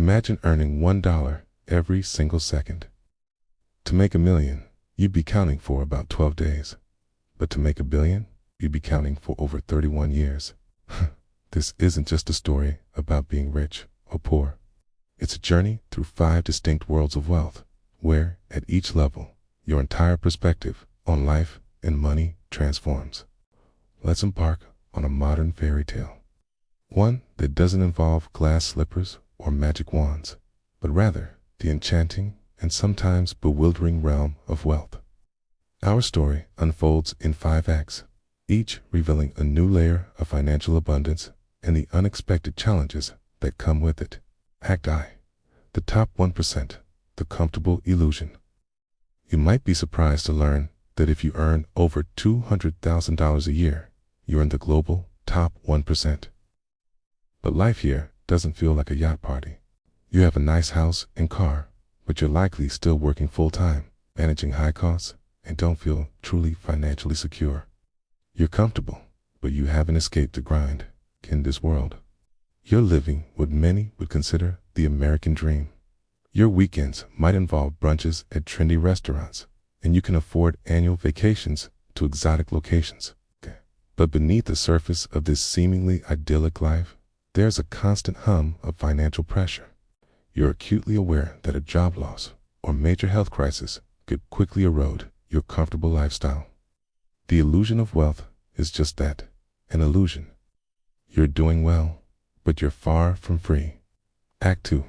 Imagine earning $1 every single second. To make $1 million, you'd be counting for about 12 days. But to make $1 billion, you'd be counting for over 31 years. This isn't just a story about being rich or poor. It's a journey through 5 distinct worlds of wealth, where, at each level, your entire perspective on life and money transforms. Let's embark on a modern fairy tale. One that doesn't involve glass slippers or magic wands, but rather the enchanting and sometimes bewildering realm of wealth. Our story unfolds in 5 acts, each revealing a new layer of financial abundance and the unexpected challenges that come with it. Act I, the top 1%, the comfortable illusion. You might be surprised to learn that if you earn over $200,000 a year, you're in the global top 1%. But life here doesn't feel like a yacht party. You have a nice house and car, but you're likely still working full-time, managing high costs, and don't feel truly financially secure. You're comfortable, but you haven't escaped the grind in this world. You're living what many would consider the American dream. Your weekends might involve brunches at trendy restaurants, and you can afford annual vacations to exotic locations. But beneath the surface of this seemingly idyllic life, there's a constant hum of financial pressure. You're acutely aware that a job loss or major health crisis could quickly erode your comfortable lifestyle. The illusion of wealth is just that, an illusion. You're doing well, but you're far from free. Act 2,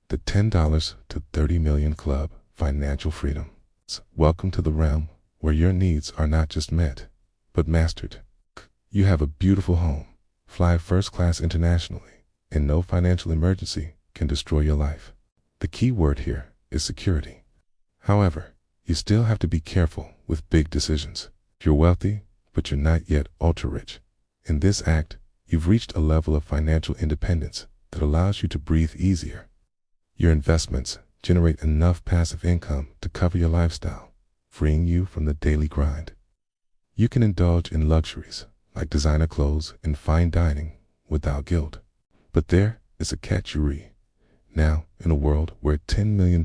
the $10 to $30 million club, financial freedom. Welcome to the realm where your needs are not just met, but mastered. You have a beautiful home, fly first class internationally, and no financial emergency can destroy your life. The key word here is security. However, you still have to be careful with big decisions. You're wealthy, but you're not yet ultra rich. In this act, you've reached a level of financial independence that allows you to breathe easier. Your investments generate enough passive income to cover your lifestyle, freeing you from the daily grind. You can indulge in luxuries like designer clothes and fine dining without guilt. But there is a catch-y. Now, in a world where $10 million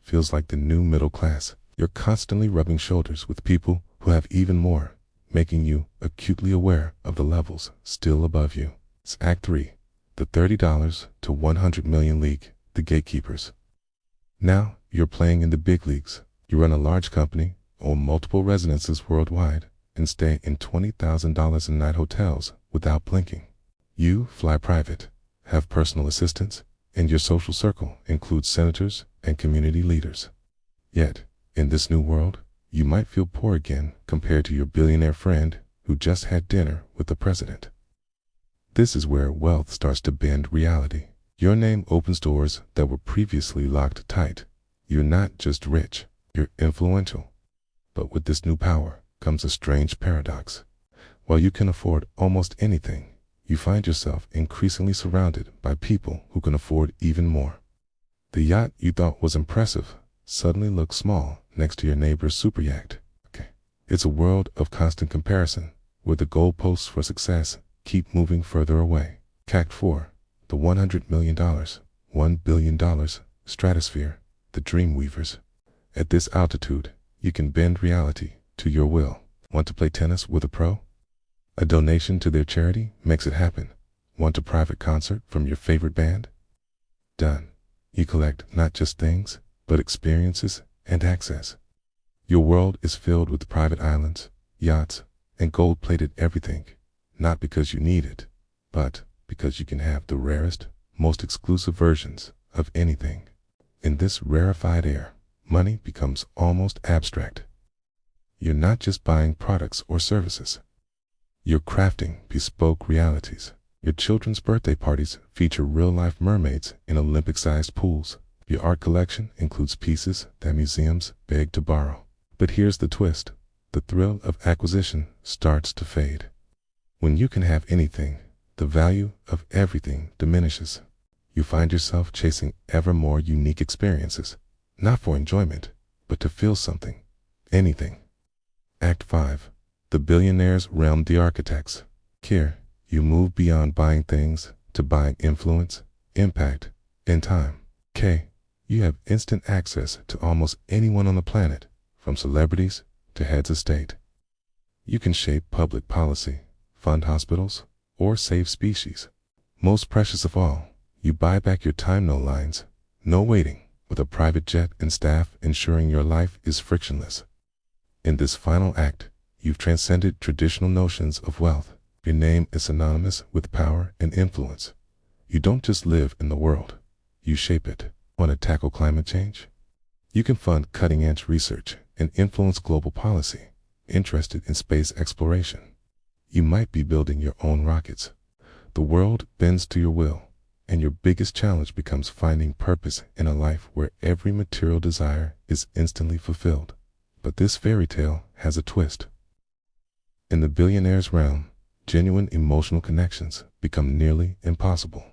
feels like the new middle class, you're constantly rubbing shoulders with people who have even more, making you acutely aware of the levels still above you. It's Act 3, the $30 to $100 million league, the gatekeepers. Now, you're playing in the big leagues. You run a large company, own multiple residences worldwide, and stay in $20,000 a night hotels without blinking. You fly private, have personal assistants, and your social circle includes senators and community leaders. Yet, in this new world, you might feel poor again compared to your billionaire friend who just had dinner with the president. This is where wealth starts to bend reality. Your name opens doors that were previously locked tight. You're not just rich, you're influential. But with this new power comes a strange paradox. While you can afford almost anything, you find yourself increasingly surrounded by people who can afford even more. The yacht you thought was impressive suddenly looks small next to your neighbor's super yacht. It's a world of constant comparison, where the goalposts for success keep moving further away. Act 4, the $100 million, $1 billion stratosphere, the dream weavers. At this altitude, you can bend reality to your will. Want to play tennis with a pro? A donation to their charity makes it happen. Want a private concert from your favorite band? Done. You collect not just things, but experiences and access. Your world is filled with private islands, yachts, and gold-plated everything, not because you need it, but because you can have the rarest, most exclusive versions of anything. In this rarefied air, money becomes almost abstract. You're not just buying products or services. You're crafting bespoke realities. Your children's birthday parties feature real-life mermaids in Olympic-sized pools. Your art collection includes pieces that museums beg to borrow. But here's the twist. The thrill of acquisition starts to fade. When you can have anything, the value of everything diminishes. You find yourself chasing ever more unique experiences, not for enjoyment, but to feel something, anything. Act 5. The billionaire's realm, the architects. Here, you move beyond buying things to buying influence, impact, and time. K. You have instant access to almost anyone on the planet, from celebrities to heads of state. You can shape public policy, fund hospitals, or save species. Most precious of all, you buy back your time. No lines, no waiting, with a private jet and staff ensuring your life is frictionless. In this final act, you've transcended traditional notions of wealth. Your name is synonymous with power and influence. You don't just live in the world, you shape it. Want to tackle climate change? You can fund cutting-edge research and influence global policy. Interested in space exploration? You might be building your own rockets. The world bends to your will, and your biggest challenge becomes finding purpose in a life where every material desire is instantly fulfilled. But this fairy tale has a twist. In the billionaire's realm, genuine emotional connections become nearly impossible.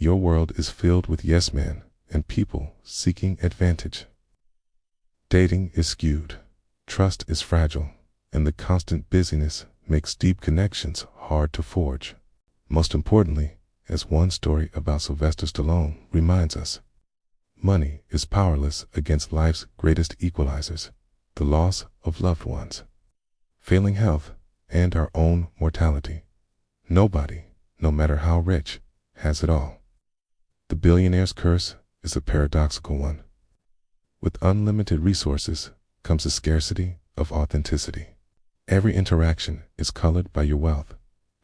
Your world is filled with yes men and people seeking advantage. Dating is skewed, trust is fragile, and the constant busyness makes deep connections hard to forge. Most importantly, as one story about Sylvester Stallone reminds us, money is powerless against life's greatest equalizers, the loss of loved ones, failing health, and our own mortality. Nobody, no matter how rich, has it all. The billionaire's curse is a paradoxical one. With unlimited resources comes a scarcity of authenticity. Every interaction is colored by your wealth,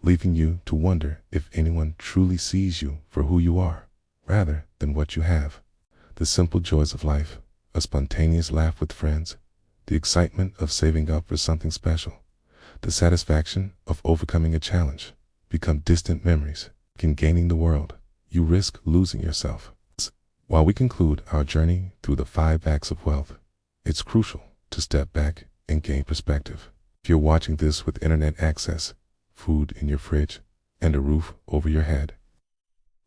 leaving you to wonder if anyone truly sees you for who you are, rather than what you have. The simple joys of life, a spontaneous laugh with friends, the excitement of saving up for something special, the satisfaction of overcoming a challenge, become distant memories. In gaining the world, you risk losing yourself. While we conclude our journey through the 5 acts of wealth, it's crucial to step back and gain perspective. If you're watching this with internet access, food in your fridge, and a roof over your head,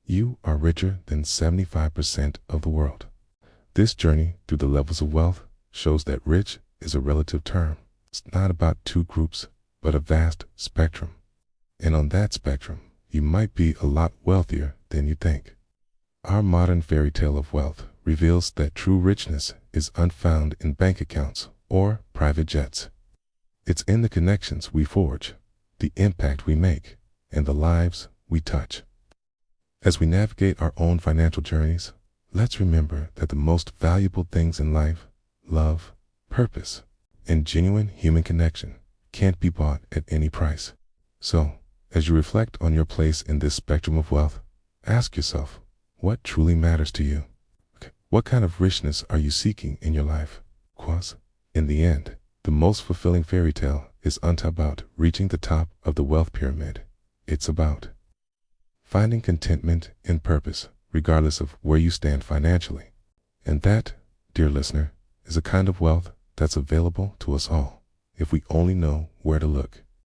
you are richer than 75% of the world. This journey through the levels of wealth shows that rich is a relative term. It's not about 2 groups, but a vast spectrum. And on that spectrum, you might be a lot wealthier than you think. Our modern fairy tale of wealth reveals that true richness is unfound in bank accounts or private jets. It's in the connections we forge, the impact we make, and the lives we touch. As we navigate our own financial journeys, let's remember that the most valuable things in life, love, purpose, and genuine human connection, can't be bought at any price. So, as you reflect on your place in this spectrum of wealth, ask yourself, what truly matters to you? What kind of richness are you seeking in your life? Because, in the end, the most fulfilling fairy tale isn't about reaching the top of the wealth pyramid. It's about finding contentment and purpose, regardless of where you stand financially. And that, dear listener, is a kind of wealth that's available to us all, if we only know where to look.